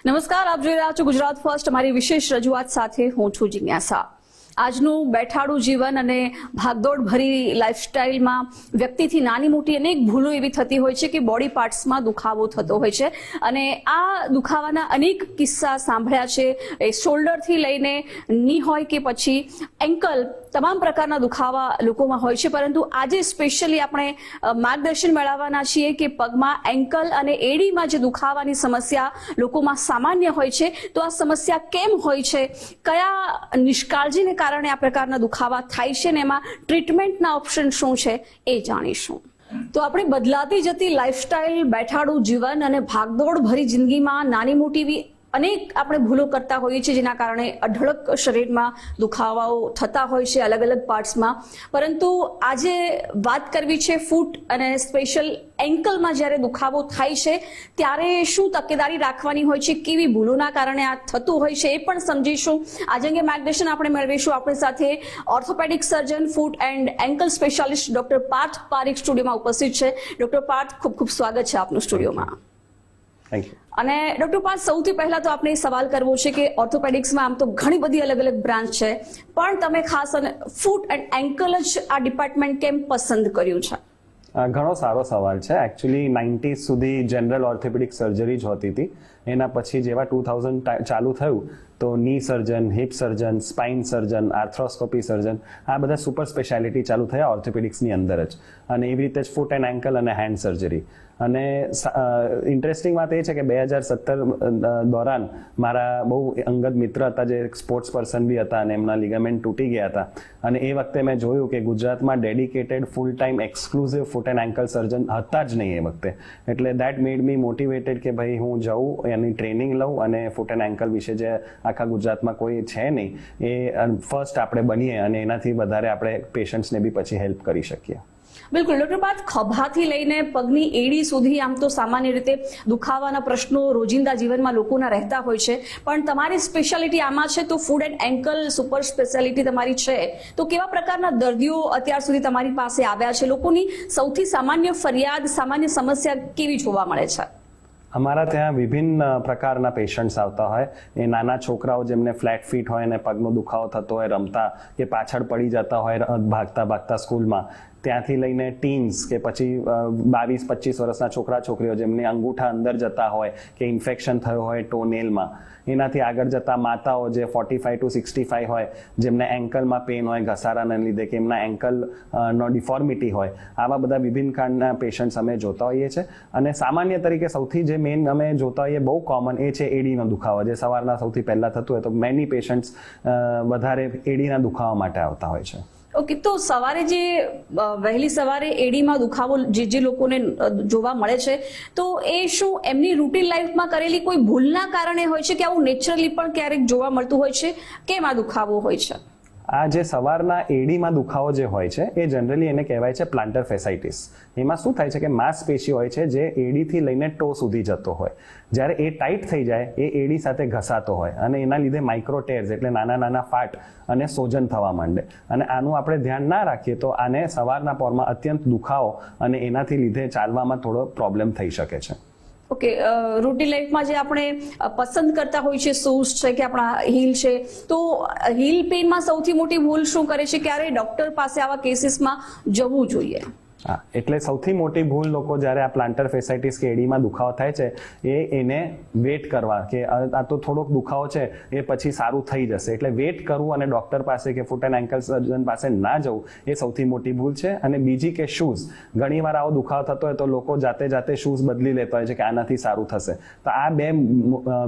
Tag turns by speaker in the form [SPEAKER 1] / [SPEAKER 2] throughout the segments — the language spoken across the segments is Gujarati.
[SPEAKER 1] નમસ્કાર, આપ જોઈ રહ્યા છો ગુજરાત ફર્સ્ટ. અમારી વિશેષ રજૂઆત સાથે હું છું જિજ્ઞાસા. આજનું બેઠાડું જીવન અને ભાગદોડ ભરી લાઈફસ્ટાઈલમાં વ્યક્તિથી નાની મોટી અનેક ભૂલો એવી થતી હોય છે કે બોડી પાર્ટ્સમાં દુખાવો થતો હોય છે. અને આ દુખાવાના અનેક કિસ્સા સાંભળ્યા છે. એ શોલ્ડરથી લઈને ની હોય કે પછી એન્કલ, તમામ પ્રકારના દુખાવા લોકોમાં હોય છે. પરંતુ આજે સ્પેશિયલી આપણે માર્ગદર્શન મેળવવાના છીએ કે પગમાં એન્કલ અને એડીમાં જે દુખાવાની સમસ્યા લોકોમાં સામાન્ય હોય છે, તો આ સમસ્યા કેમ હોય છે, કયા નિષ્કાળજીને કારણે આ પ્રકારના દુખાવા થાય છે ને એમાં ટ્રીટમેન્ટના ઓપ્શન શું છે એ જાણીશું. તો આપણે બદલાતી જતી લાઈફસ્ટાઈલ, બેઠાડું જીવન અને ભાગદોડ ભરી જિંદગીમાં નાની મોટી અનેક આપણે ભૂલો કરતા હોઈએ છીએ, જેના કારણે અઢળક શરીરમાં દુખાવાઓ થતા હોય છે અલગ અલગ પાર્ટ્સમાં. પરંતુ આજે વાત કરવી છે ફૂટ અને સ્પેશિયલ એન્કલમાં જ્યારે દુખાવો થાય છે ત્યારે શું તકેદારી રાખવાની હોય છે, કેવી ભૂલોના કારણે આ થતું હોય છે એ પણ સમજીશું. આજે અંગે માર્ગદર્શન આપણે મેળવીશું. આપણી સાથે orthopaedic surgeon, foot and ankle specialist doctor Parth Parikh સ્ટુડિયોમાં ઉપસ્થિત છે. ડોક્ટર પાર્થ, ખૂબ ખૂબ સ્વાગત છે આપનું સ્ટુડિયોમાં.
[SPEAKER 2] Thank you.
[SPEAKER 1] અને ડોક્ટર પાર્થ, સૌથી પહેલા તો આપણે સવાલ કરવો છે કે ઓર્થોપેડિક્સમાં આમ તો ઘણી બધી અલગ અલગ બ્રાન્ચ છે, પણ તમે ખાસ ફૂટ એન્ડ એન્કલ જ આ ડિપાર્ટમેન્ટ કેમ પસંદ કર્યું છે?
[SPEAKER 2] ઘણો સારો સવાલ છે. એકચ્યુઅલી 90s સુધી જનરલ ઓર્થોપેડિક સર્જરી જ હોતી હતી. એના પછી જેવા 2000 ચાલુ થયું તો ની સર્જન, હિપ સર્જન, સ્પાઇન સર્જન, આર્થ્રોસ્કોપી સર્જન, આ બધા સુપર સ્પેશિયાલિટી ચાલુ થયા ઓર્થોપેડિક્સની અંદર જ. અને એવી રીતે જ ફૂટ એન્ડ એન્કલ અને હેન્ડ સર્જરી. અને ઇન્ટરેસ્ટિંગ વાત એ છે કે 2017 દોરાન મારા બહુ અંગત મિત્ર હતા જે સ્પોર્ટ્સ પર્સન બી હતા અને એમના લિગામેન્ટ તૂટી ગયા હતા. અને એ વખતે મેં જોયું કે ગુજરાતમાં dedicated full time exclusive foot and ankle surgeon હતા જ નહીં એ વખતે. એટલે દેટ મેડ મી મોટિવેટેડ કે ભાઈ હું જાઉં, એની ટ્રેનિંગ લઉં અને ફૂટ એન્ડ એન્કલ વિશે જે આખા ગુજરાતમાં કોઈ છે નહીં એ ફર્સ્ટ આપણે બનીએ અને એનાથી વધારે આપણે પેશન્ટ્સને બી પછી હેલ્પ કરી શકીએ.
[SPEAKER 1] બિલકુલ ડોક્ટર પાર્થ, ખભાથી લઈને પગની એડી સુધી આમ તો સામાન્ય રીતે દુખાવાના પ્રશ્નો રોજિંદા જીવનમાં લોકોના રહેતા હોય છે, પણ તમારી સ્પેશિયાલિટી આમાં છે તો ફૂટ એન્ડ એન્કલ સુપર સ્પેશિયાલિટી તમારી છે. તો કેવા પ્રકારના દર્દીઓ અત્યાર સુધી તમારી પાસે આવ્યા છે? લોકોની સૌથી સામાન્ય ફરિયાદ, સામાન્ય સમસ્યા કેવી જોવા મળે છે?
[SPEAKER 2] અમારા ત્યાં વિભિન્ન પ્રકારના પેશન્ટ્સ આવતા હોય. એ નાના છોકરાઓ જેમને ફ્લેટ ફીટ હોય અને પગનો દુખાવો થતો હોય રમતા, કે પાછળ પડી જતા હોય ભાગતા સ્કૂલમાં, ત્યાંથી લઈને ટીન્સ કે પછી 22-25 વર્ષના છોકરા છોકરીઓ જેમને અંગૂઠા અંદર જતા હોય કે ઇન્ફેક્શન થયો હોય ટોનેલમાં, એનાથી આગળ જતા માતાઓ જે 45 to 65 હોય જેમને એન્કલમાં પેન હોય ઘસારાના લીધે કે એમના એન્કલ નો ડિફોર્મિટી હોય, આવા બધા વિભિન્ન કાંડના પેશન્ટ્સ અમે જોતા હોઈએ છીએ. અને સામાન્ય તરીકે સૌથી જે મેઇન અમે જોતા હોઈએ બહુ કોમન એ છે એડીનો દુખાવો, જે સવારના સૌથી પહેલા થતું હોય. તો મેની પેશન્ટ્સ વધારે એડીના દુખાવા માટે આવતા હોય છે.
[SPEAKER 1] ઓકે, તો સવારે જે વહેલી સવારે એડીમાં દુખાવો જે લોકોને જોવા મળે છે, તો એ શું એમની રૂટીન લાઈફમાં કરેલી કોઈ ભૂલના કારણે હોય છે કે આવું નેચરલી પણ ક્યારેક જોવા મળતું હોય છે? કેમ આ દુખાવો હોય છે?
[SPEAKER 2] આ જે સવારના એડીમાં દુખાવો જે હોય છે એ જનરલી એને કહેવાય છે પ્લાન્ટર ફેસાઇટિસ. એમાં શું થાય છે કે માંસપેશી હોય છે જે એડીથી લઈને ટો સુધી જતો હોય. જ્યારે એ ટાઈટ થઈ જાય એ એડી સાથે ઘસાતો હોય અને એના લીધે માઇક્રોટેર્સ એટલે નાના નાના ફાટ અને સોજન થવા માંડે. અને આનું આપણે ધ્યાન ના રાખીએ તો આને સવારના પોરમાં અત્યંત દુખાવો અને એનાથી લીધે ચાલવામાં થોડો પ્રોબ્લેમ થઈ શકે છે.
[SPEAKER 1] ઓકે, રૂટીન લાઈફમાં જે આપણે પસંદ કરતા હોય છે, શૂઝ છે કે આપણા હીલ છે, તો હીલ પેઇનમાં સૌથી મોટી ભૂલ શું કરે છે? ક્યારે ડોક્ટર પાસે આવા કેસીસમાં જવું જોઈએ?
[SPEAKER 2] હા, એટલે સૌથી મોટી ભૂલ લોકો જ્યારે આ પ્લાન્ટર ફેસાઇટિસ કે એડીમાં દુખાવો થાય છે એને વેટ કરવા કે આ તો થોડોક દુખાવો છે એ પછી સારું થઈ જશે, એટલે વેટ કરવું અને ડોક્ટર પાસે કે ફૂટ એન્ડ એન્કલ સર્જન પાસે ના જવું એ સૌથી મોટી ભૂલ છે. અને બીજી કે શૂઝ, ઘણીવાર આવો દુખાવો થતો હોય તો લોકો જાતે શૂઝ બદલી લેતા હોય છે કે આનાથી સારું થશે. તો આ બે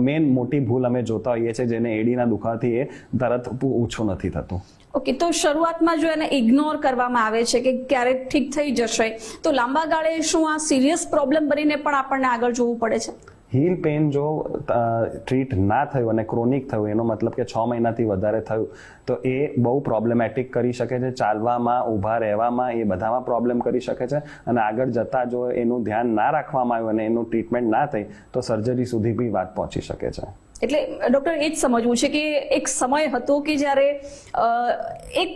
[SPEAKER 2] મેઇન મોટી ભૂલ અમે જોતા હોઈએ છીએ જેને એડીના દુખાવાથી એ તરત ઓછું નથી થતું.
[SPEAKER 1] ઓકે, તો શરૂઆતમાં જો એને ઇગ્નોર કરવામાં આવે છે કે ક્યારેક ઠીક થઈ જશે, તો લાંબા ગાળે શું આ સિરિયસ પ્રોબ્લેમ બનીને પણ આપણને આગળ જોવું પડે છે?
[SPEAKER 2] હીલ પેઇન જો ટ્રીટ ના થયું અને ક્રોનિક થયું, એનો મતલબ કે 6 મહિનાથી વધારે થયું, તો એ બહુ પ્રોબ્લેમેટિક કરી શકે છે. ચાલવામાં, ઊભા રહેવામાં, એ બધામાં પ્રોબ્લેમ કરી શકે છે. અને આગળ જતાં જો એનું ધ્યાન ના રાખવામાં આવ્યું અને એનું ટ્રીટમેન્ટ ના થઈ તો સર્જરી સુધી બી વાત પહોંચી શકે છે.
[SPEAKER 1] એટલે ડોક્ટર એ જ સમજવું છે કે એક સમય હતો કે જ્યારે એક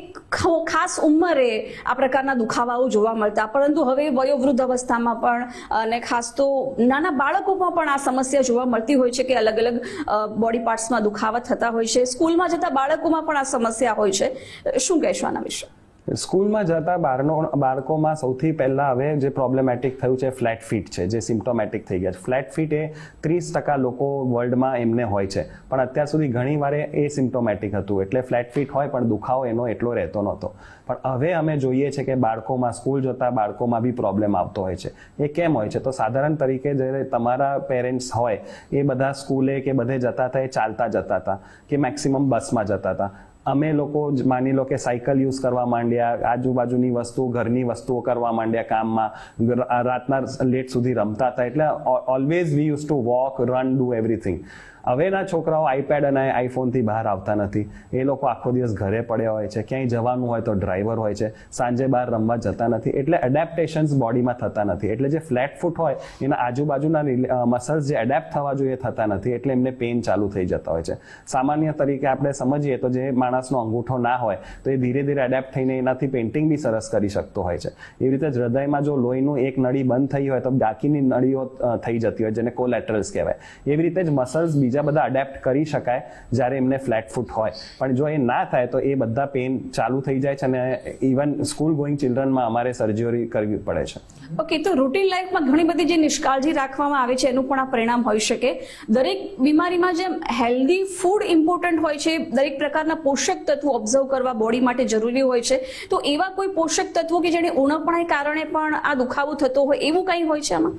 [SPEAKER 1] ખાસ ઉંમરે આ પ્રકારના દુખાવાઓ જોવા મળતા, પરંતુ હવે વયોવૃદ્ધ અવસ્થામાં પણ અને ખાસ તો નાના બાળકોમાં પણ આ સમસ્યા જોવા મળતી હોય છે કે અલગ અલગ બોડી પાર્ટ્સમાં દુખાવા થતા હોય છે. સ્કૂલમાં જતા બાળકોમાં પણ આ સમસ્યા હોય છે. શું કહેશો આના વિશે?
[SPEAKER 2] સ્કૂલમાં જતા બાળકોમાં સૌથી પહેલા હવે જે પ્રોબ્લેમેટિક થયું છે ફ્લેટ ફીટ છે, જે સિમ્પ્ટોમેટિક થઈ ગયા છે. ફ્લેટ ફીટ એ 30% લોકો વર્લ્ડમાં એમને હોય છે, પણ અત્યાર સુધી ઘણી વાર એ સિમ્પ્ટોમેટિક હતું, એટલે ફ્લેટ ફીટ હોય પણ દુખાવો એનો એટલો રહેતો નહોતો. પણ હવે અમે જોઈએ છે કે બાળકોમાં, સ્કૂલ જતા બાળકોમાં બી પ્રોબ્લેમ આવતો હોય છે. એ કેમ હોય છે? તો સાધારણ તરીકે જ્યારે તમારા પેરેન્ટ્સ હોય એ બધા સ્કૂલે કે બધે જતા હતા, એ ચાલતા જતા હતા કે મેક્સિમમ બસમાં જતા હતા. અમે લોકો માની લો કે સાયકલ યુઝ કરવા માંડ્યા, આજુબાજુની વસ્તુ, ઘરની વસ્તુઓ કરવા માંડ્યા, કામમાં રાતના લેટ સુધી રમતા હતા. એટલે always we use to walk, run, do everything. હવેના છોકરાઓ આઈપેડ અને આઈફોનથી બહાર આવતા નથી. એ લોકો આખો દિવસ ઘરે પડ્યા હોય છે, ક્યાંય જવાનું હોય તો ડ્રાઈવર હોય છે, સાંજે બહાર રમવા જતા નથી. એટલે એડેપ્ટેશન્સ બોડીમાં થતા નથી. એટલે જે ફ્લેટ ફૂટ હોય એના આજુબાજુના મસલ્સ જે એડેપ્ટ થવા જોઈએ થતા નથી, એટલે એમને પેઇન ચાલુ થઈ જતા હોય છે. સામાન્ય તરીકે આપણે સમજીએ તો જે માણસનો અંગૂઠો ના હોય તો એ ધીરે ધીરે એડેપ્ટ થઈને એનાથી પેઇન્ટિંગ બી સરસ કરી શકતો હોય છે. એવી રીતે જ હૃદયમાં જો લોહીનું એક નળી બંધ થઈ હોય તો બાકીની નળીઓ થઈ જતી હોય, જેને કોલેટરલ્સ કહેવાય. એવી રીતે જ મસલ્સ બીજા બધા એડેપ્ટ કરી શકાય જ્યારે એમને ફ્લેટ ફૂટ હોય. પણ જો એ ના થાય તો એ બધા પેઇન ચાલુ થઈ જાય છે, અને ઇવન સ્કૂલ ગોઈંગ ચિલ્ડ્રનમાં અમારે સર્જરી કરવી પડે છે.
[SPEAKER 1] ઓકે, તો રૂટીન લાઈફમાં ઘણી બધી જે નિષ્કાળજી રાખવામાં આવે છે એનું પણ આ પરિણામ હોઈ શકે. દરેક બીમારીમાં જેમ હેલ્ધી ફૂડ ઇમ્પોર્ટન્ટ હોય છે, દરેક પ્રકારના પોષક તત્વો ઓબ્ઝર્વ કરવા બોડી માટે જરૂરી હોય છે, તો એવા કોઈ પોષક તત્વો કે જેને ઉણપના કારણે પણ આ દુખાવો થતો હોય એવું કંઈ હોય છે આમાં?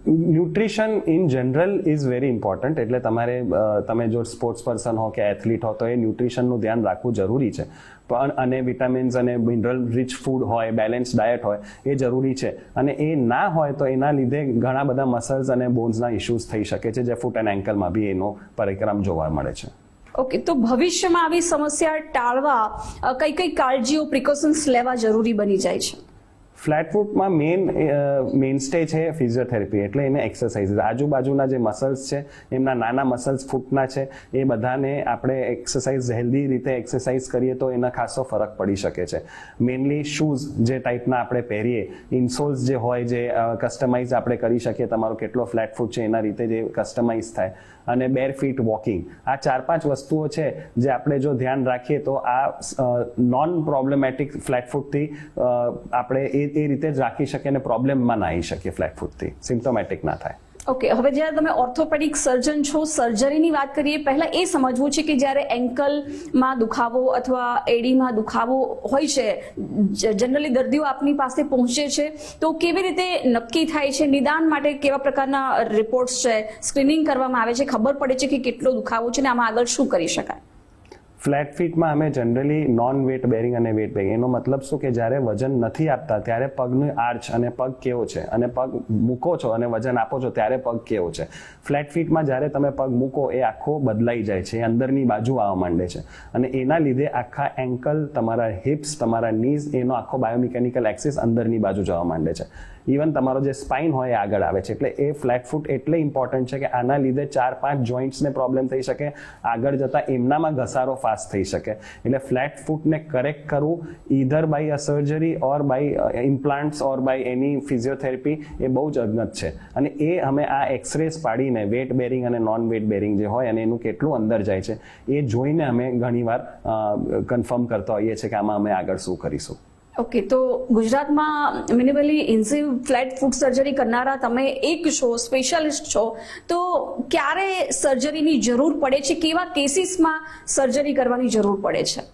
[SPEAKER 2] Nutrition in general is very important. એટલે તમે જો સ્પોર્ટ્સ પર્સન હો કે એથ્લીટ હો તો એ ન્યુટ્રિશનનું ધ્યાન રાખવું જરૂરી છે. અને વિટામિન્સ અને મિનરલ રિચ ફૂડ હોય, બેલેન્સ ડાયટ હોય એ જરૂરી છે. અને એ ના હોય તો એના લીધે ઘણા બધા મસલ્સ અને બોન્સના ઇશ્યુઝ થઈ શકે છે, જે ફૂટ એન્ડ એન્કલમાં બી એનો પરિણામ જોવા મળે છે.
[SPEAKER 1] ઓકે, તો ભવિષ્યમાં આવી સમસ્યા ટાળવા કઈ કઈ કાળજીઓ, પ્રિકોશન્સ લેવા જરૂરી બની જાય છે?
[SPEAKER 2] ફ્લેટ ફૂટમાં મેઇનસ્ટે છે ફિઝિયોથેરાપી, એટલે એને એક્સરસાઇઝ. આજુબાજુના જે મસલ્સ છે, એમના નાના મસલ્સ ફૂટના છે, એ બધાને આપણે એક્સરસાઇઝ, હેલ્ધી રીતે એક્સરસાઇઝ કરીએ તો એના ખાસો ફરક પડી શકે છે. મેઇનલી શૂઝ જે ટાઈપના આપણે પહેરીએ, ઇન્સોલ્સ જે હોય, જે કસ્ટમાઇઝ આપણે કરી શકીએ, તમારો કેટલો ફ્લેટ ફૂટ છે એના રીતે જે કસ્ટમાઇઝ થાય, અને બેર ફીટ વોકિંગ. આ 4-5 વસ્તુઓ છે જે આપણે જો ધ્યાન રાખીએ તો આ નોન પ્રોબ્લેમેટિક ફ્લેટ ફૂટથી આપણે એ રીતે જ રાખી શકીએ અને પ્રોબ્લેમમાં ના આવી શકીએ, ફ્લેટ ફૂટથી સિમ્પ્ટોમેટિક ના થાય.
[SPEAKER 1] ઓકે, હવે જ્યારે તમે ઓર્થોપેડિક સર્જન છો, સર્જરીની વાત કરીએ, પહેલા એ સમજવું છે કે જ્યારે એન્કલમાં દુખાવો અથવા એડીમાં દુખાવો હોય છે, જનરલી દર્દીઓ આપની પાસે પહોંચે છે, તો કેવી રીતે નક્કી થાય છે? નિદાન માટે કેવા પ્રકારના રિપોર્ટ્સ છે, સ્ક્રીનિંગ કરવામાં આવે છે, ખબર પડે છે કે કેટલો દુખાવો છે ને આમાં આગળ શું કરી શકાય?
[SPEAKER 2] ફ્લેટ ફીટમાં અમે જનરલી નોન વેટ બેરિંગ અને વેટ બેરિંગ, એનો મતલબ શું કે જ્યારે વજન નથી આપતા ત્યારે પગનું આર્ચ અને પગ કેવો છે, અને પગ મૂકો છો અને વજન આપો છો ત્યારે પગ કેવો છે. ફ્લેટ ફીટમાં જ્યારે તમે પગ મૂકો એ આખો બદલાઈ જાય છે, એ અંદરની બાજુ આવવા માંડે છે, અને એના લીધે આખા એન્કલ, તમારા હિપ્સ, તમારા નીઝ, એનો આખો બાયોમિકેનિકલ એક્સિસ અંદરની બાજુ જવા માંડે છે. ઇવન તમારો જે સ્પાઇન હોય એ આગળ આવે છે. એટલે એ ફ્લેટ ફૂટ એટલે ઇમ્પોર્ટન્ટ છે કે આના લીધે 4-5 જોઇન્ટ્સને પ્રોબ્લેમ થઈ શકે, આગળ જતા એમનામાં ઘસારો ફાસ્ટ થઈ શકે. એટલે ફ્લેટ ફૂટને કરેક્ટ કરવું either by a surgery or by implants or by any physiotherapy એ બહુ જ અજ્ઞત છે. અને એ અમે આ એક્સરેસ પાડીને વેટ બેરિંગ અને નોન વેટ બેરિંગ જે હોય અને એનું કેટલું અંદર જાય છે એ જોઈને અમે ઘણીવાર કન્ફર્મ કરતા હોઈએ છીએ કે આમાં અમે આગળ શું કરીશું.
[SPEAKER 1] ઓકે, તો ગુજરાતમાં મિનિમલી ઇન્વેઝિવ ફ્લેટ ફૂટ સર્જરી કરનારા તમે એક છો, સ્પેશિયાલિસ્ટ છો, તો ક્યારે સર્જરીની જરૂર પડે છે? કેવા કેસીસમાં સર્જરી કરવાની જરૂર પડે છે?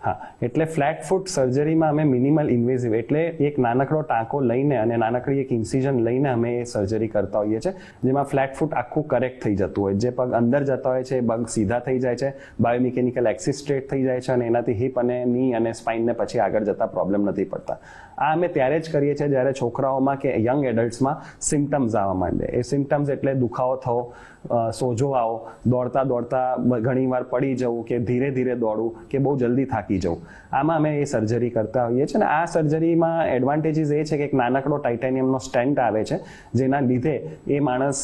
[SPEAKER 2] હા, એટલે ફ્લેટ ફૂટ સર્જરીમાં અમે મિનિમલ ઇન્વેઝિવ, એટલે એક નાનકડો ટાંકો લઈને અને નાનકડી એક ઇન્સિઝન લઈને અમે એ સર્જરી કરતા હોઈએ છીએ, જેમાં ફ્લેટ ફૂટ આખું કરેક્ટ થઈ જતું હોય. જે પગ અંદર જતા હોય છે એ પગ સીધા થઈ જાય છે, બાયોમિકેનિકલ એક્સિસ સ્ટ્રેટ થઈ જાય છે, અને એનાથી હિપ અને ની અને સ્પાઇનને પછી આગળ જતા પ્રોબ્લેમ નથી પડતા. આ અમે ત્યારે જ કરીએ છીએ જ્યારે છોકરાઓમાં કે યંગ એડલ્ટ્સમાં સિમ્પટમ્સ આવવા માંડે. એ સિમ્પટમ્સ એટલે દુખાવો થવો, સોજો આવો, દોડતા દોડતા ઘણીવાર પડી જવું, કે ધીરે ધીરે દોડવું, કે બહુ જલ્દી થાકી થાકી જવું. આમાં અમે એ સર્જરી કરતા હોઈએ છીએ. અને આ સર્જરીમાં એડવાન્ટેજીસ એ છે કે એક નાનકડો ટાઇટેનિયમનો સ્ટેન્ટ આવે છે, જેના લીધે એ માણસ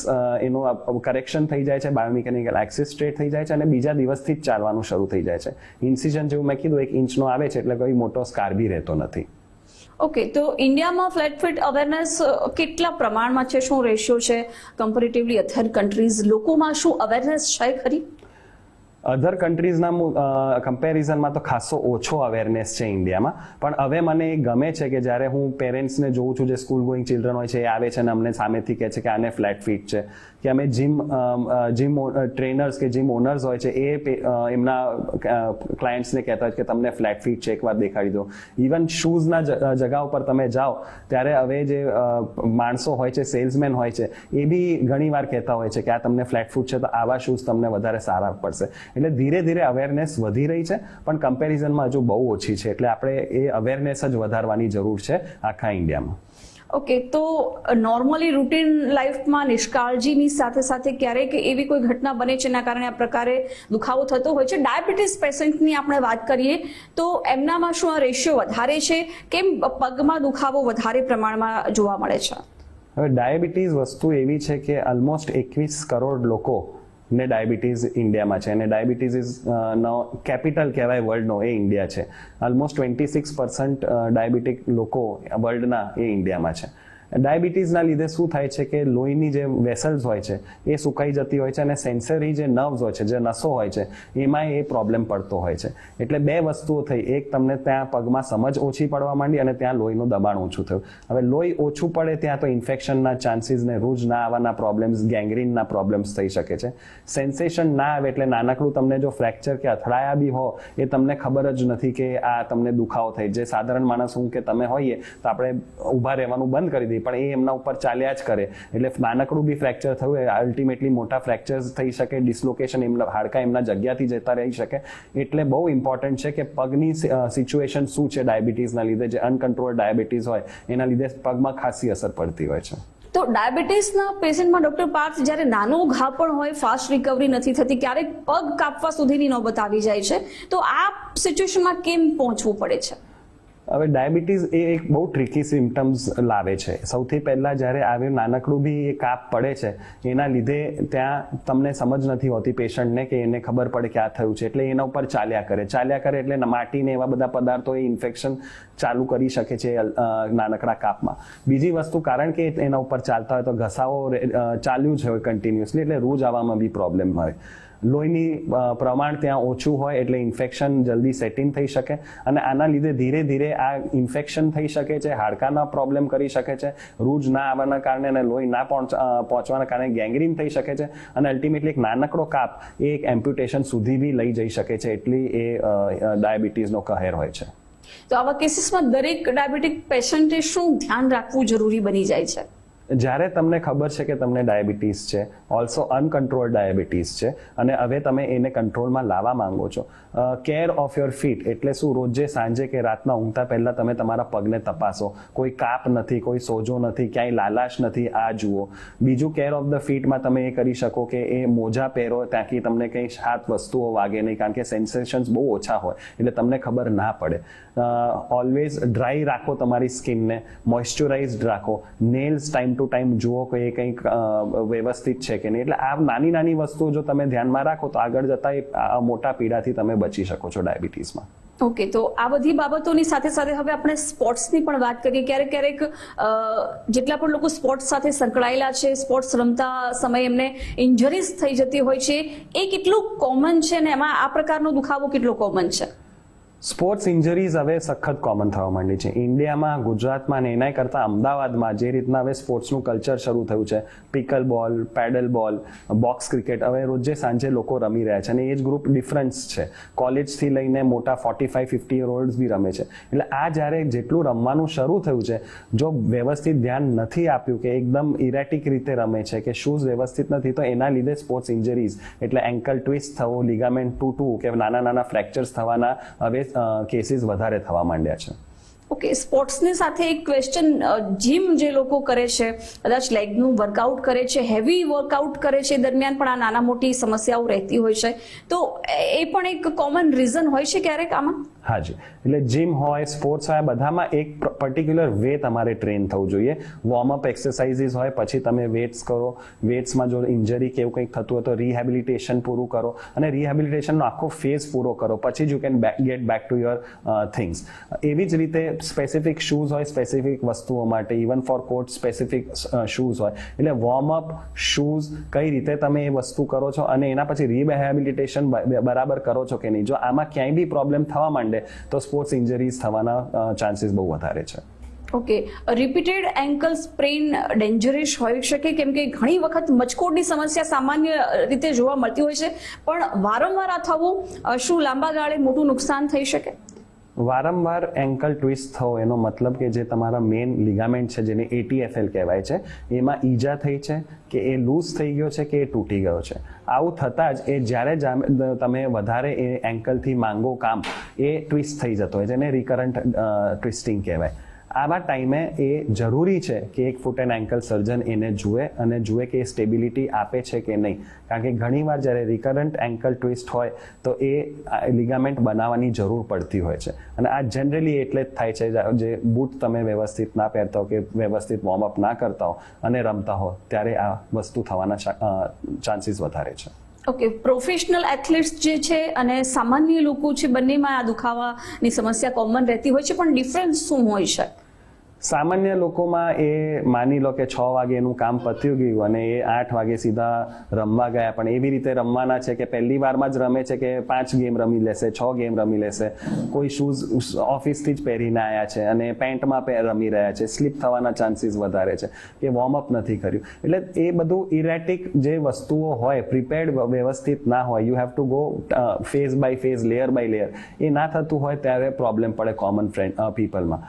[SPEAKER 2] એનું કરેક્શન થઈ જાય છે, બાયોમિકેનિકલ એક્સિસ સ્ટ્રેટ થઈ જાય છે અને બીજા દિવસથી જ ચાલવાનું શરૂ થઈ જાય છે. ઇન્સિઝન જેવું મેં કીધું 1 ઇંચનો આવે છે, એટલે કોઈ મોટો સ્કાર બી રહેતો નથી.
[SPEAKER 1] ઓકે, તો ઇન્ડિયામાં ફ્લેટ ફીટ અવેરનેસ કેટલા પ્રમાણમાં છે, શું રેશિયો છે કમ્પેરેટિવલી અધર કન્ટ્રીઝ? લોકોમાં શું અવેરનેસ છે ખરી?
[SPEAKER 2] અધર કન્ટ્રીઝના કમ્પેરિઝનમાં તો ખાસો ઓછો અવેરનેસ છે ઇન્ડિયામાં. પણ હવે મને એ ગમે છે કે જ્યારે હું પેરેન્ટ્સને જોઉં છું, જે સ્કૂલ ગોઈંગ ચિલ્ડ્રન હોય છે, એ આવે છે અને અમને સામેથી કહે છે કે આને ફ્લેટ ફીટ છે, કે અમે જીમ ટ્રેનર્સ કે જીમ ઓનર્સ હોય છે એ એમના ક્લાયન્ટ્સને કહેતા હોય કે તમને ફ્લેટ ફીટ છે, એકવાર દેખાડી દો. ઇવન શૂઝના જગા ઉપર તમે જાઓ ત્યારે હવે જે માણસો હોય છે, સેલ્સમેન હોય છે, એ બી ઘણીવાર કહેતા હોય છે કે આ તમને ફ્લેટ ફૂટ છે તો આવા શૂઝ તમને વધારે સારા પડશે. એટલે ધીરે ધીરે અવેરનેસ વધી રહી છે, પણ કમ્પેરિઝનમાં હજુ બહુ ઓછી છે. એટલે આપણે એ અવેરનેસ જ વધારવાની જરૂર છે આખા ઇન્ડિયામાં.
[SPEAKER 1] ઓકે, તો નોર્મલી રૂટીન લાઈફમાં નિષ્કાળજીની સાથે સાથે ક્યારેક એવી કોઈ ઘટના બને છે એના કારણે આ પ્રકારે દુખાવો થતો હોય છે. ડાયાબિટીસ પેશન્ટની આપણે વાત કરીએ તો એમનામાં શું આ રેશિયો વધારે છે, કેમ પગમાં દુખાવો વધારે પ્રમાણમાં જોવા મળે છે?
[SPEAKER 2] હવે ડાયાબિટીસ વસ્તુ એવી છે કે ઓલમોસ્ટ 21 કરોડ લોકો ને ડાયાબિટીસ ઇન્ડિયામાં છે, અને ડાયાબિટીસ ઇઝ નો કેપિટલ કહેવાય વર્લ્ડનો, એ ઇન્ડિયા છે. ઓલમોસ્ટ 26% ડાયાબિટીક લોકો વર્લ્ડના એ ઇન્ડિયામાં છે. ડાયાબિટીસના લીધે શું થાય છે કે લોહીની જે વેસલ્સ હોય છે એ સુકાઈ જતી હોય છે, અને સેન્સરી જે નર્વ્સ હોય છે, જે નસો હોય છે, એમાં એ પ્રોબ્લેમ પડતો હોય છે. એટલે બે વસ્તુઓ થઈ, એક તમને ત્યાં પગમાં સમજ ઓછી પડવા માંડી અને ત્યાં લોહીનું દબાણ ઓછું થયું. હવે લોહી ઓછું પડે ત્યાં તો ઇન્ફેક્શનના ચાન્સીસ ને રૂજ ના આવવાના પ્રોબ્લેમ્સ, ગેંગ્રીનના પ્રોબ્લેમ્સ થઈ શકે છે. સેન્સેશન ના આવે એટલે નાનકડું તમને જો ફ્રેક્ચર કે અથડાયા બી હો, એ તમને ખબર જ નથી કે આ તમને દુખાવો થઈ. જે સાધારણ માણસ હું કે તમે હોઈએ તો આપણે ઊભા રહેવાનું બંધ કરી દઈએ, પણ એ એમના ઉપર ચાલ્યા જ કરે. એટલે નાનકડું બી ફ્રેક્ચર થયું હોય, અલ્ટિમેટલી મોટા ફ્રેક્ચર્સ થઈ શકે, ડિસ્લોકેશન, એમના હાડકા એમના જગ્યાથી જતા રહી શકે. એટલે બહુ ઇમ્પોર્ટન્ટ છે કે પગની સિચ્યુએશન શું છે ડાયાબિટીસના લીધે. જે અનકન્ટ્રોલ ડાયાબિટીસ હોય એના લીધે પગમાં ખાસી અસર પડતી હોય છે.
[SPEAKER 1] તો ડાયાબિટીસના પેશન્ટમાં ડોક્ટર પાર્થ, જ્યારે નાનો ઘા પણ હોય, ફાસ્ટ રિકવરી નથી થતી, ક્યારેક પગ કાપવા સુધીની નોબત આવી જાય છે, તો આ સિચ્યુએશનમાં કેમ પહોંચવું પડે છે?
[SPEAKER 2] હવે ડાયાબિટીસ એ એક બહુ ટ્રિકી સિમ્ટમ્સ લાવે છે. સૌથી પહેલાં જ્યારે આવ્યું નાનકડું બી એ કાપ પડે છે, એના લીધે ત્યાં તમને સમજ નથી હોતી પેશન્ટને કે એને ખબર પડે કે આ થયું છે, એટલે એના ઉપર ચાલ્યા કરે એટલે માટીને એવા બધા પદાર્થો એ ઇન્ફેક્શન ચાલુ કરી શકે છે નાનકડા કાપમાં. બીજી વસ્તુ, કારણ કે એના ઉપર ચાલતા હોય તો ઘસાવો ચાલ્યું છે હોય કન્ટિન્યુઅસલી, એટલે રૂજ આવવામાં બી પ્રોબ્લેમ હોય. લોહીની પ્રમાણ ત્યાં ઓછું હોય એટલે ઇન્ફેક્શન જલ્દી સેટિંગ થઈ શકે, અને આના લીધે ધીરે ધીરે આ ઇન્ફેક્શન થઈ શકે છે, હાડકાના પ્રોબ્લેમ કરી શકે છે, રૂજ ના આવવાના કારણે અને લોહી ના પહોંચવાના કારણે ગેંગ્રીન થઈ શકે છે, અને અલ્ટિમેટલી એક નાનકડો કાપ એ એક એમ્પ્યુટેશન સુધી બી લઈ જઈ શકે છે. એટલી એ ડાયાબિટીસનો કહેર હોય છે.
[SPEAKER 1] તો આવા કેસીસમાં દરેક ડાયાબિટીક પેશન્ટે શું ધ્યાન રાખવું જરૂરી બની જાય છે?
[SPEAKER 2] જ્યારે તમને ખબર છે કે તમને ડાયાબિટીસ છે, ઓલ્સો અનકન્ટ્રોલ્ડ ડાયાબિટીસ છે, અને હવે તમે એને કંટ્રોલમાં લાવવા માંગો છો, કેર ઓફ યોર ફીટ એટલે શું? રોજે સાંજે કે રાતના ઊંઘતા પહેલા તમે તમારા પગને તપાસો, કોઈ કાપ નથી, કોઈ સોજો નથી, ક્યાંય લાલાશ નથી, આ જુઓ. બીજું, કેર ઓફ ધ ફીટમાં તમે એ કરી શકો કે એ મોજા પહેરો, ત્યાંથી તમને કંઈ હાથ વસ્તુઓ વાગે નહીં, કારણ કે સેન્સેશન્સ બહુ ઓછા હોય એટલે તમને ખબર ના પડે. ઓલવેઝ ડ્રાય રાખો તમારી સ્કિનને, મોઇશ્ચરાઇઝડ રાખો, નેલ્સ ટાઈમ ટુ ટાઈમ જુઓ કે એ કંઈક વ્યવસ્થિત છે કે નહીં. એટલે આ નાની નાની વસ્તુઓ જો તમે ધ્યાનમાં રાખો તો આગળ જતા એ મોટા પીડાથી તમે બચી શકો છો ડાયાબિટીસમાં.
[SPEAKER 1] ઓકે, તો આ બધી બાબતોની સાથે સાથે હવે આપણે સ્પોર્ટ્સની પણ વાત કરીએ. ક્યારેક જેટલા પણ લોકો સ્પોર્ટ્સ સાથે સંકળાયેલા છે, સ્પોર્ટ્સ રમતા સમયે એમને ઇન્જરીઝ થઈ જતી હોય છે, એ કેટલું કોમન છે ને એમાં આ પ્રકારનો દુખાવો કેટલો કોમન છે?
[SPEAKER 2] સ્પોર્ટ્સ ઇન્જરીઝ હવે સખત કોમન થવા માંડી છે ઇન્ડિયામાં, ગુજરાતમાં અને એના કરતાં અમદાવાદમાં. જે રીતના હવે સ્પોર્ટ્સનું કલ્ચર શરૂ થયું છે, પિકલ બોલ, પેડલ બોલ, બોક્સ ક્રિકેટ, હવે રોજે સાંજે લોકો રમી રહ્યા છે, અને એજ ગ્રુપ ડિફરન્સ છે. કોલેજથી લઈને મોટા 45-50 યર ઓલ્ડ્સ બી રમે છે. એટલે આ જ્યારે જેટલું રમવાનું શરૂ થયું છે, જો વ્યવસ્થિત ધ્યાન નથી આપ્યું કે એકદમ ઇરેટિક રીતે રમે છે, કે શૂઝ વ્યવસ્થિત નથી, તો એના લીધે સ્પોર્ટ્સ ઇન્જરીઝ એટલે એન્કલ ટ્વિસ્ટ થવો, લિગામેન્ટ તૂટવું કે નાના નાના ફ્રેક્ચર્સ થવાના હવે કેસીસ વધારે થવા માંડ્યા છે.
[SPEAKER 1] ઓકે, સ્પોર્ટ્સની સાથે એક ક્વેશ્ચન, જીમ જે લોકો કરે છે, કદાચ લેગનું વર્કઆઉટ કરે છે, હેવી વર્કઆઉટ કરે છે, દરમિયાન પણ આ નાના મોટી સમસ્યાઓ રહેતી હોય છે, તો એ પણ એક કોમન રીઝન હોય છે ક્યારેક આમાં?
[SPEAKER 2] હાજી, એટલે જીમ હોય, સ્પોર્ટ્સ હોય, બધામાં એક પર્ટિક્યુલર વે તમારે ટ્રેન થવું જોઈએ. વોર્મઅપ એક્સરસાઇઝીસ હોય, પછી તમે વેટ્સ કરો, વેટ્સમાં જો ઇન્જરી કે એવું કંઈક થતું હોય તો રિહેબિલિટેશન પૂરું કરો, અને રિહેબિલિટેશનનો આખો ફેઝ પૂરો કરો, પછી જ you can get back to your things. એવી જ રીતે સ્પેસિફિક શૂઝ હોય સ્પેસિફિક વસ્તુઓ માટે, even four court specific shoes હોય. એટલે વોર્મઅપ, શૂઝ, કઈ રીતે તમે એ વસ્તુ કરો છો અને એના પછી રિહેબિલિટેશન બરાબર કરો છો કે નહીં. જો આમાં ક્યાંય બી પ્રોબ્લેમ થવા માંડે તો સ્પોર્ટ્સ ઇન્જરીઝ થવાના ચાન્સીસ બહુ વધારે છે.
[SPEAKER 1] Okay, repeated ankle sprain dangerous હોઈ શકે, કેમ કે ઘણી વખત મચકોડની સમસ્યા સામાન્ય રીતે જોવા મળતી હોય છે, પણ વારંવાર આ થવું શું લાંબા ગાળે મોટું નુકસાન થઈ શકે?
[SPEAKER 2] વારંવાર એન્કલ ટ્વિસ્ટ થવો એનો મતલબ કે જે તમારા મેઇન લિગામેન્ટ છે, જેને ATFL કહેવાય છે, એમાં ઈજા થઈ છે કે એ લૂઝ થઈ ગયો છે કે એ તૂટી ગયો છે. આવું થતાં જ એ જ્યારે તમે વધારે એ એન્કલથી માંગો કામ, એ ટ્વિસ્ટ થઈ જતો હોય, જેને રિકરન્ટ ટ્વિસ્ટિંગ કહેવાય. આવા ટાઈમે એ જરૂરી છે કે એક ફૂટ એન્ડ એન્કલ સર્જન એને જુએ અને જુએ કે એ સ્ટેબિલિટી આપે છે કે નહીં. કારણ કે ઘણીવાર જ્યારે રિકરન્ટ એન્કલ ટ્વિસ્ટ હોય તો એ લિગામેન્ટ બનાવવાની જરૂર પડતી હોય છે, અને આ જનરલી એટલે જ થાય છે જે બૂટ તમે વ્યવસ્થિત ના પહેરતા હો કે વ્યવસ્થિત વોર્મઅપ ના કરતા હો અને રમતા હો, ત્યારે આ વસ્તુ થવાના ચાન્સીસ વધારે છે.
[SPEAKER 1] ઓકે, પ્રોફેશનલ એથ્લેટ્સ જે છે અને સામાન્ય લોકો છે, બંનેમાં આ દુખાવાની સમસ્યા કોમન રહેતી હોય છે, પણ ડિફરન્સ શું હોય છે?
[SPEAKER 2] સામાન્ય લોકોમાં એ માની લો કે 6 વાગે એનું કામ પત્યું ગયું અને એ 8 વાગે સીધા રમવા ગયા, પણ એવી રીતે રમવાના છે કે પહેલી વારમાં જ રમે છે કે 5 ગેમ રમી લેશે, 6 ગેમ રમી લેશે. કોઈ શૂઝ ઓફિસથી જ પહેરીને આવ્યા છે અને પેન્ટમાં રમી રહ્યા છે, સ્લીપ થવાના ચાન્સીસ વધારે છે, કે વોર્મઅપ નથી કર્યું. એટલે એ બધું ઇરેટિક જે વસ્તુઓ હોય, પ્રિપેર્ડ વ્યવસ્થિત ના હોય, you have to go phase by phase, layer by layer, એ ના થતું હોય ત્યારે પ્રોબ્લેમ પડે કોમન પીપલમાં.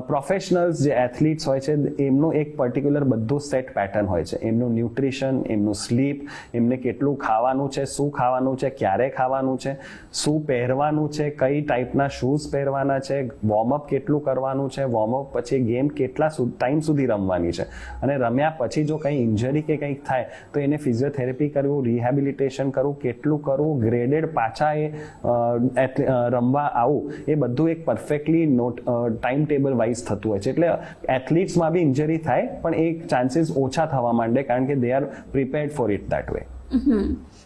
[SPEAKER 2] પ્રોફેશનલ્સ જે એથ્લીટ્સ હોય છે, એમનું એક પર્ટિક્યુલર બધું સેટ પેટર્ન હોય છે. એમનું ન્યુટ્રિશન, એમનું સ્લીપ, એમને કેટલું ખાવાનું છે, શું ખાવાનું છે, ક્યારે ખાવાનું છે, શું પહેરવાનું છે, કઈ ટાઈપના શૂઝ પહેરવાના છે, વોર્મઅપ કેટલું કરવાનું છે, વોર્મઅપ પછી ગેમ કેટલા ટાઈમ સુધી રમવાની છે, અને રમ્યા પછી જો કંઈ ઇન્જરી કે કંઈક થાય તો એને ફિઝિયોથેરાપી કરવું, રિહેબિલિટેશન કરવું, કેટલું કરવું, ગ્રેડેડ પાછા એ રમવા આવું, એ બધું એક પરફેક્ટલી ટાઈમ ટેબલ વાઇઝ થતું હોય છે. એટલે એથ્લીટ્સમાં બી ઇન્જરી થાય પણ એક ચાન્સીસ ઓછા થવા માંડે, કારણ કે they are prepared four it that way.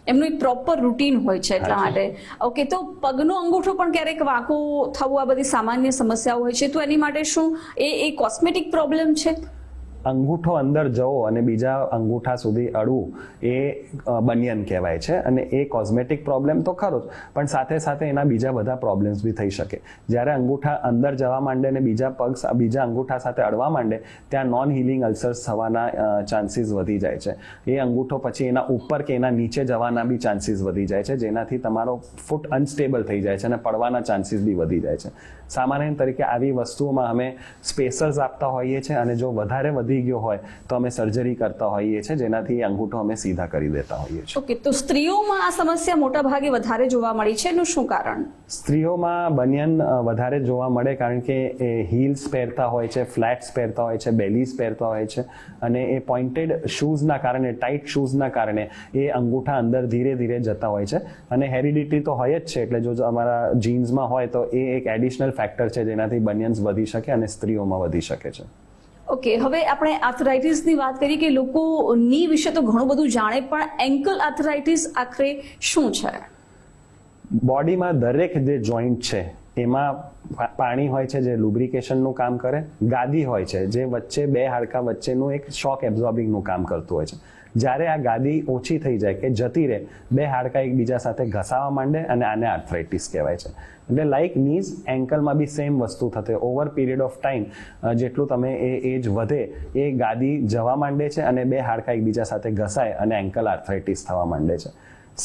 [SPEAKER 1] એમનું એક પ્રોપર રૂટીન હોય છે એટલા માટે. ઓકે, તો પગનો અંગૂઠો પણ ક્યારેક વાંકો થવું, આ બધી સામાન્ય સમસ્યાઓ હોય છે, તો એની માટે શું એ કોસ્મેટિક પ્રોબ્લેમ છે?
[SPEAKER 2] અંગૂઠો અંદર જવો અને બીજા અંગૂઠા સુધી અડવું એ બનિયન કહેવાય છે, અને એ કોસ્મેટિક પ્રોબ્લેમ તો ખરો જ, પણ સાથે સાથે એના બીજા બધા પ્રોબ્લેમ્સ બી થઈ શકે. જ્યારે અંગૂઠા અંદર જવા માંડે અને બીજા અંગૂઠા સાથે અડવા માંડે, ત્યાં નોન હિલિંગ અલ્સર્સ થવાના ચાન્સીસ વધી જાય છે. એ અંગૂઠો પછી એના ઉપર કે એના નીચે જવાના બી ચાન્સીસ વધી જાય છે, જેનાથી તમારો ફૂટ અનસ્ટેબલ થઈ જાય છે અને પડવાના ચાન્સીસ બી વધી જાય છે. સામાન્ય તરીકે આવી વસ્તુઓમાં અમે સ્પેસર્સ આપતા હોઈએ છીએ, અને જો વધારે વધી ગયો હોય તો અમે સર્જરી કરતા હોઈએ છીએ, જેનાથી અંગૂઠો અમે સીધા કરી દેતા હોઈએ છીએ.
[SPEAKER 1] ઓકે, તો સ્ત્રીઓમાં આ સમસ્યા મોટા ભાગે વધારે જોવા મળી છે, એનું શું કારણ?
[SPEAKER 2] સ્ત્રીઓમાં બનિયન વધારે જોવા મળે કારણ કે એ હીલ્સ પહેરતા હોય છે, ફ્લેટ્સ પહેરતા હોય છે, બેલીઝ પહેરતા હોય છે, અને એ પોઇન્ટેડ શૂઝના કારણે, ટાઇટ શૂઝના કારણે એ અંગૂઠા અંદર ધીરે ધીરે જતા હોય છે. અને હેરિડિટી તો હોય જ છે, એટલે જો અમારા જીન્સમાં હોય તો એ એક એડિશનલ ફેક્ટર છે જેનાથી બનિયન્સ વધી શકે અને સ્ત્રીઓમાં વધી શકે છે.
[SPEAKER 1] ઓકે, હવે આપણે આર્થરાઇટિસની વાત કરીએ કે લોકો ની વિશે તો ઘણું બધું જાણે, પણ એન્કલ આર્થરાઇટિસ આખરે શું છે?
[SPEAKER 2] બોડીમાં દરેક જે જોઈન્ટ છે એમાં પાણી હોય છે જે લુબ્રિકેશનનું કામ કરે, ગાદી હોય છે જે વચ્ચે બે હાડકા વચ્ચેનું એક શોક એબ્ઝોર્બિંગનું કામ કરતું હોય છે. જ્યારે આ ગાદી ઓછી થઈ જાય કે જતી રહે, બે હાડકા એકબીજા સાથે ઘસાવા માંડે અને આને આર્થરાઇટિસ કહેવાય છે. એટલે લાઇક નીઝ, એન્કલમાં બી સેમ વસ્તુ થશે. ઓવર પીરિયડ ઓફ ટાઈમ જેટલું તમે એ એજ વધે એ ગાદી જવા માંડે છે અને બે હાડકા એકબીજા સાથે ઘસાય અને એન્કલ આર્થરાઇટિસ થવા માંડે છે.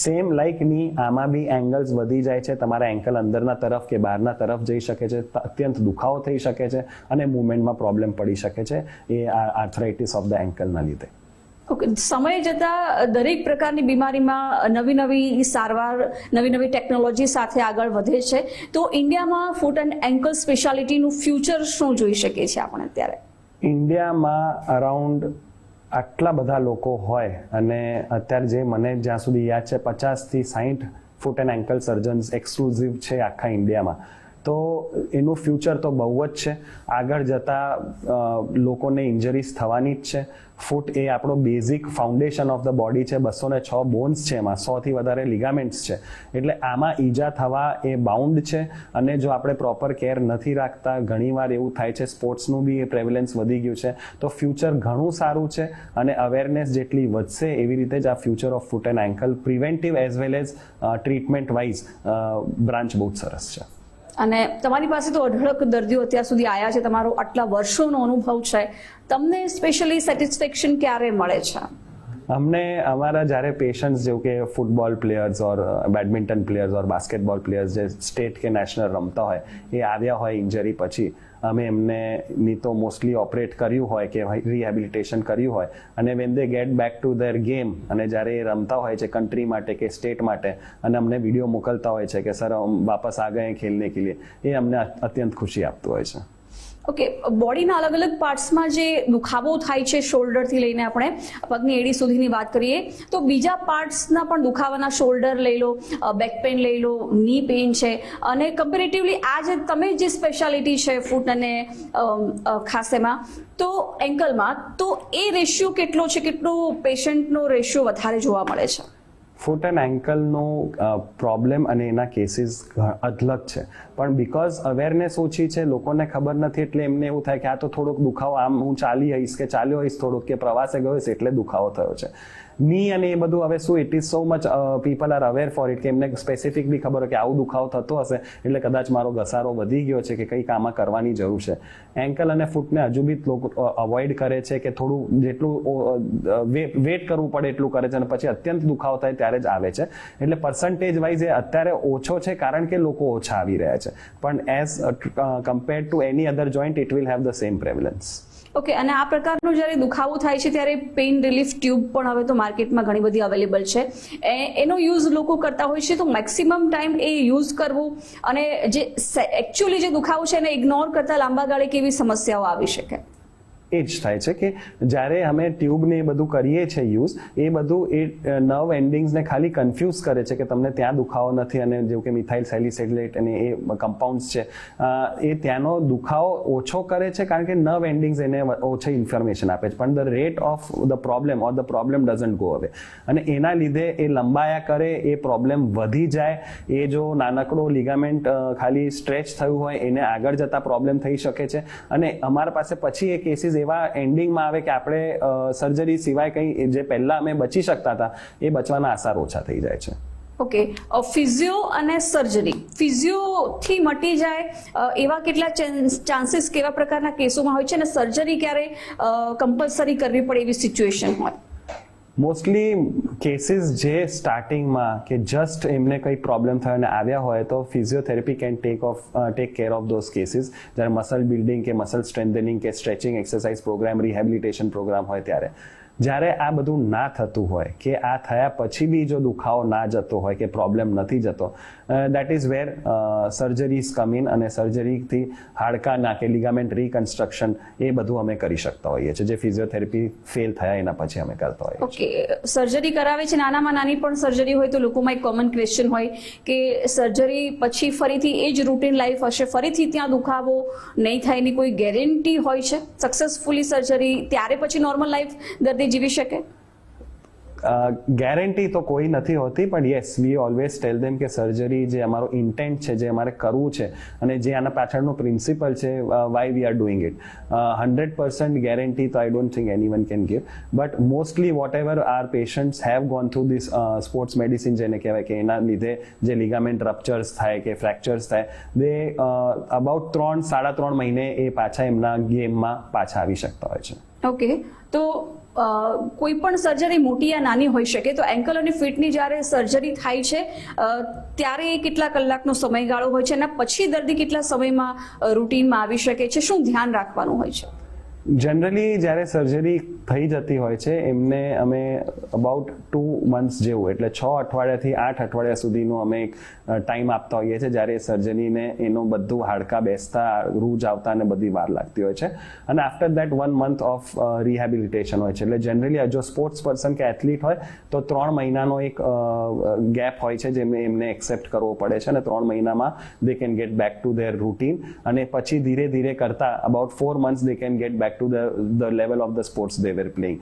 [SPEAKER 2] સેમ લાઇક ની આમાં બી એંગલ્સ વધી જાય છે, તમારા એન્કલ અંદરના તરફ કે બહારના તરફ જઈ શકે છે, અત્યંત દુખાવો થઈ શકે છે અને મૂવમેન્ટમાં પ્રોબ્લેમ પડી શકે છે એ આર્થરાઇટિસ ઓફ ધ એન્કલના લીધે.
[SPEAKER 1] ઓકે, સમય જતાં દરેક પ્રકારની બીમારીમાં નવી નવી સારવાર, નવી નવી ટેકનોલોજી સાથે આગળ વધે છે, તો ઇન્ડિયામાં ફૂટ એન્ડ એન્કલ સ્પેશિયાલિટીનું ફ્યુચર શું જોઈ શકીએ છીએ આપણે અત્યારે?
[SPEAKER 2] ઇન્ડિયામાં અરાઉન્ડ આટલા બધા લોકો હોય અને અત્યારે જે મને જ્યાં સુધી યાદ છે 50 થી 60 ફૂટ એન્ડ એન્કલ સર્જન્સ એક્સક્લુઝિવ છે આખા ઇન્ડિયામાં, તો એનું ફ્યુચર તો બહુ જ છે. આગળ જતાં લોકોને ઇન્જરીઝ થવાની જ છે. ફૂટ એ આપણો basic foundation of the body છે. 206 બોન્સ છે, એમાં 100થી વધારે લિગામેન્ટ્સ છે. એટલે આમાં ઈજા થવા એ બાઉન્ડ છે. અને જો આપણે પ્રોપર કેર નથી રાખતા, ઘણીવાર એવું થાય છે, સ્પોર્ટ્સનું બી એ પ્રેવલન્સ વધી ગયું છે. તો ફ્યુચર ઘણું સારું છે અને અવેરનેસ જેટલી વધશે એવી રીતે જ આ future of foot and ankle preventive as well as treatment wise branch બહુ જ સરસ છે.
[SPEAKER 1] અને તમારી પાસે તો અઢળક દર્દીઓ અત્યાર સુધી આવ્યા છે, તમારો આટલા વર્ષોનો અનુભવ છે, તમને સ્પેશિયલી સેટિસ્ફેક્શન ક્યારે મળે છે?
[SPEAKER 2] અમને અમારા જ્યારે પેશન્ટ્સ જેવું કે ફૂટબોલ પ્લેયર્સ ઓર બેડમિન્ટન પ્લેયર્સ ઓર બાસ્કેટબોલ પ્લેયર્સ જે સ્ટેટ કે નેશનલ રમતા હોય એ આવ્યા હોય ઇન્જરી પછી, અમે એમને ની તો મોસ્ટલી ઓપરેટ કર્યું હોય કે રિહેબિલિટેશન કર્યું હોય, અને when they get back to there game અને જ્યારે એ રમતા હોય છે કન્ટ્રી માટે કે સ્ટેટ માટે અને અમને વિડીયો મોકલતા હોય છે કે સર હમ વાપસ આ ગયે ખેલને કે લીએ, એ અમને અત્યંત ખુશી આપતું હોય છે.
[SPEAKER 1] ઓકે, બોડીના અલગ અલગ પાર્ટ્સમાં જે દુખાવો થાય છે, શોલ્ડરથી લઈને આપણે પગની એડી સુધીની વાત કરીએ તો બીજા પાર્ટ્સના પણ દુખાવાના, શોલ્ડર લઈ લો, બેક પેઇન લઈ લો, ની પેઇન છે, અને કમ્પેરેટિવલી આ જે તમે જે સ્પેશિયાલિટી છે ફૂટ અને ખાસ એમાં તો એન્કલમાં, તો એ રેશિયો કેટલો છે, કેટલો પેશન્ટનો રેશિયો વધારે જોવા મળે છે?
[SPEAKER 2] ફૂટ એન્ડ એન્કલનો પ્રોબ્લેમ અને એના કેસીસ અલગ છે, પણ બિકોઝ અવેરનેસ ઓછી છે, લોકોને ખબર નથી, એટલે એમને એવું થાય કે આ તો થોડોક દુખાવો, આમ હું ચાલી આવીશ કે ચાલ્યો આવીશ થોડુંક કે પ્રવાસે ગયો છે એટલે દુખાવો થયો છે. ની અને એ બધું હવે શું, it is so much people are aware four it કે એમને સ્પેસિફિક બી ખબર હોય કે આવું દુખાવો થતો હશે એટલે કદાચ મારો ઘસારો વધી ગયો છે કે કંઈક આમાં કરવાની જરૂર છે. એન્કલ અને ફૂટને હજુ બી લોકો અવોઇડ કરે છે કે થોડું જેટલું વેટ કરવું પડે એટલું કરે છે અને પછી અત્યંત દુખાવો થાય ત્યારે જ આવે છે. એટલે પર્સન્ટેજ વાઇઝ એ અત્યારે ઓછો છે કારણ કે લોકો ઓછા આવી રહ્યા છે, પણ as compare to any other joint it will have the same prevalence.
[SPEAKER 1] Okay, અને આ પ્રકારનો જ્યારે દુખાવો થાય છે ત્યારે પેઇન રિલીફ ટ્યુબ પણ હવે તો માર્કેટમાં ઘણી બધી અવેલેબલ છે, એનો યુઝ લોકો કરતા હોય છે, તો મેક્સિમમ ટાઈમ એ યુઝ કરવું અને જે એકચ્યુઅલી જે દુખાવો છે એને ઇગ્નોર કરતા લાંબા ગાળે કેવી સમસ્યાઓ આવી શકે?
[SPEAKER 2] એ જ થાય છે કે જ્યારે અમે ટ્યુબને એ બધું કરીએ છીએ યુઝ, એ બધું એ નર્વ એન્ડિંગ્સને ખાલી કન્ફ્યુઝ કરે છે કે તમને ત્યાં દુખાવો નથી, અને જેવું કે મિથાઇલ સેલિસેલેટ અને એ કમ્પાઉન્ડ્સ છે એ ત્યાંનો દુખાવો ઓછો કરે છે કારણ કે નર્વ એન્ડિંગ્સ એને ઓછી ઇન્ફોર્મેશન આપે છે, પણ the rate of the problem or the problem doesn't go અવે, અને એના લીધે એ લંબાયા કરે, એ પ્રોબ્લેમ વધી જાય. એ જો નાનકડો લિગામેન્ટ ખાલી સ્ટ્રેચ થયું હોય એને આગળ જતા પ્રોબ્લેમ થઈ શકે છે, અને અમારા પાસે પછી એ કેસીસ એવા એન્ડિંગમાં આવે કે આપણે સર્જરી સિવાય કંઈ જે પહેલા અમે બચી શકતા હતા એ બચવાના આસાર ઓછા થઈ જાય છે.
[SPEAKER 1] ઓકે, ફિઝિયો અને સર્જરી, ફિઝિયોથી મટી જાય એવા કેટલા ચાન્સીસ, કેવા પ્રકારના કેસોમાં હોય છે, અને સર્જરી ક્યારે કમ્પલસરી કરવી પડે એવી સિચ્યુએશન હોય?
[SPEAKER 2] મોસ્ટલી કેસીસ જે સ્ટાર્ટિંગમાં કે જસ્ટ એમને કંઈ પ્રોબ્લેમ થયો અને આવ્યા હોય તો physiotherapy can take care of those cases. જ્યારે મસલ બિલ્ડિંગ કે મસલ સ્ટ્રેન્થનિંગ કે stretching exercise programme, rehabilitation programme હોય ત્યારે. જ્યારે આ બધું ના થતું હોય કે આ થયા પછી બી જો દુખાવો ના જતો હોય કે પ્રોબ્લેમ નથી જતો, that is where surgeries come in, અને સર્જરીથી હાડકાના કે લિગામેન્ટ રિકન્સ્ટ્રક્શન એ બધું અમે કરી શકતા હોઈએ છીએ, જે ફિઝિયોથેરાપી ફેલ થયા એના પછી અમે કરતા હોઈએ.
[SPEAKER 1] ઓકે, સર્જરી કરાવે છે, નાનામાં નાની પણ સર્જરી હોય તો લોકોમાં એક કોમન ક્વેશ્ચન હોય કે સર્જરી પછી ફરીથી એ જ રૂટીન લાઈફ હશે, ફરીથી ત્યાં દુખાવો નહીં થાય એની કોઈ ગેરંટી હોય છે? સક્સેસફુલી સર્જરી ત્યારે પછી નોર્મલ લાઈફ દર્દી જીવી શકે?
[SPEAKER 2] ગેરંટી તો કોઈ નથી હોતી, પણ યસ, વી ઓલવેઝ ટેલ ધેમ કે સર્જરી જે અમારો ઇન્ટેન્ટ છે, જે અમારે કરવું છે અને જે આના પાછળનો પ્રિન્સિપલ છે, why we are doing it, 100% guarantee તો I don't think anyone can give, but mostly whatever our patients have gone through this sports medicine જેને કહેવાય કે એના લીધે જે લિગામેન્ટ રપ્ચર્સ થાય કે ફ્રેક્ચર્સ થાય, દે અબાઉટ 3-3.5 મહિને એ પાછા એમના ગેમમાં પાછા આવી શકતા હોય છે.
[SPEAKER 1] ઓકે, તો કોઈ પણ સર્જરી મોટી યા નાની હોઈ શકે, તો એન્કલ અને ફીટની જ્યારે સર્જરી થાય છે ત્યારે કેટલા કલાકનો સમયગાળો હોય છે અને પછી દર્દી કેટલા સમયમાં રૂટીનમાં આવી શકે છે? શું ધ્યાન રાખવાનું હોય છે?
[SPEAKER 2] જનરલી જ્યારે સર્જરી થઈ જતી હોય છે એમને અમે અબાઉટ 2 months જેવું, એટલે 6 અઠવાડિયાથી 8 અઠવાડિયા સુધીનો અમે એક ટાઈમ આપતા હોઈએ છીએ, જ્યારે સર્જરીને એનું બધું હાડકા બેસતા, રૂજ આવતા અને બધી વાર લાગતી હોય છે. અને after that 1 month of rehabilitation હોય છે. એટલે જનરલી જો સ્પોર્ટ્સ પર્સન કે એથ્લીટ હોય તો 3 મહિનાનો એક ગેપ હોય છે જેમને એમને એક્સેપ્ટ કરવો પડે છે, અને 3 મહિનામાં they can get back to there routine, અને પછી ધીરે ધીરે કરતા about 4 months they can get back to the level of the sports they were playing.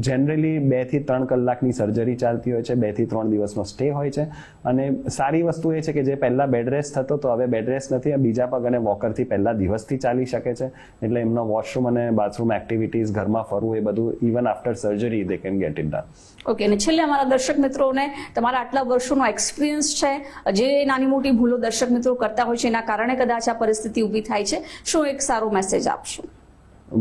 [SPEAKER 2] Generally 2 થી 3 કલાકની સર્જરી ચાલતી હોય છે, 2 થી 3 દિવસનો સ્ટે હોય છે. અને સારી વસ્તુ એ છે કે જે પહેલા બેડ રેસ્ટ થતો તો હવે બેડ રેસ્ટ નથી, બીજા પગ અને વોકરથી પહેલા દિવસથી ચાલી શકે છે. એટલે એમનો વોશરૂમ અને બાથરૂમ એક્ટિવિટીઝ, ઘરમાં ફરવું, એ બધું even after surgery they can get it done.
[SPEAKER 1] Okay, અને છેલ્લે અમારા દર્શક મિત્રોને તમારા આટલા વર્ષોનો એક્સપિરિયન્સ છે, જે નાની મોટી ભૂલો દર્શક મિત્રો કરતા હોય છે એના કારણે કદાચ આ પરિસ્થિતિ ઊભી થાય છે, શું એક સારો મેસેજ આપશો?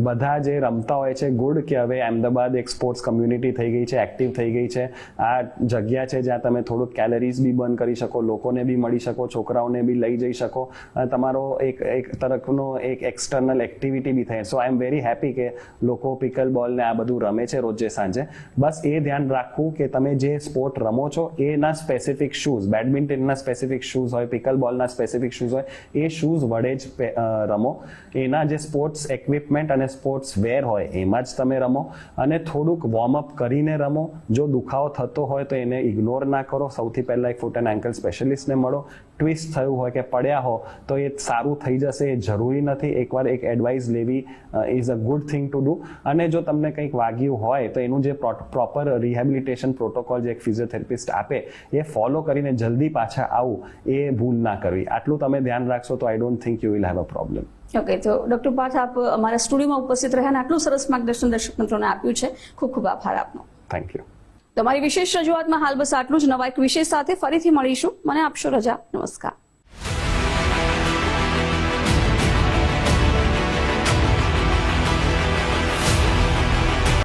[SPEAKER 2] બધા જે રમતા હોય છે, ગુડ કે હવે અમદાવાદ એક સ્પોર્ટ્સ કમ્યુનિટી થઈ ગઈ છે, એક્ટિવ થઈ ગઈ છે. આ જગ્યા છે જ્યાં તમે થોડુંક કેલરીઝ બી બર્ન કરી શકો, લોકોને બી મળી શકો, છોકરાઓને બી લઈ જઈ શકો, અને તમારો એક તરફનો એક એક્સટર્નલ એક્ટિવિટી બી થાય. સો આઈ એમ વેરી હેપી કે લોકો પિકલ બોલ ને આ બધું રમે છે રોજે સાંજે. બસ એ ધ્યાન રાખવું કે તમે જે સ્પોર્ટ રમો છો એના સ્પેસિફિક શૂઝ, બેડમિન્ટનના સ્પેસિફિક શૂઝ હોય, પિકલ બોલના સ્પેસિફિક શૂઝ હોય, એ શૂઝ વડે જ રમો. એના જે સ્પોર્ટ્સ ઇક્વિપમેન્ટ અને સ્પોર્ટ્સ વેર હોય એમાં જ તમે રમો, અને થોડુંક વોર્મઅપ કરીને રમો. જો દુખાવો થતો હોય તો એને ઇગ્નોર ના કરો. સૌથી પહેલા એક ફૂટ એન્ડ એન્કલ સ્પેશિયલિસ્ટને મળો. ટ્વિસ્ટ થયું હોય કે પડ્યા હો તો એ સારું થઈ જશે, એ જરૂરી નથી. એકવાર એક એડવાઇસ લેવી is a good thing to do. અને જો તમને કંઈક વાગ્યું હોય તો એનું જે પ્રોપર રિહેબિલિટેશન પ્રોટોકોલ જે એક ફિઝિયોથેરાપિસ્ટ આપે એ ફોલો કરીને જલ્દી પાછા આવું, એ ભૂલ ના કરવી. આટલું તમે ધ્યાન રાખશો તો I don't think you will have a problem.
[SPEAKER 1] Okay, તો ડોક્ટર પાર્થ, આપ અમારા સ્ટુડિયોમાં ઉપસ્થિત રહ્યા અને આટલું સરસ માર્ગદર્શન દર્શક મિત્રોને આપ્યું છે, ખૂબ ખૂબ આભાર આપનો.
[SPEAKER 2] Thank you.
[SPEAKER 1] તમારી વિશેષ રજૂઆતમાં હાલ બસ આટલું જ. નવા એક વિષય સાથે ફરીથી મળીશું. મને આપશો રજા. નમસ્કાર.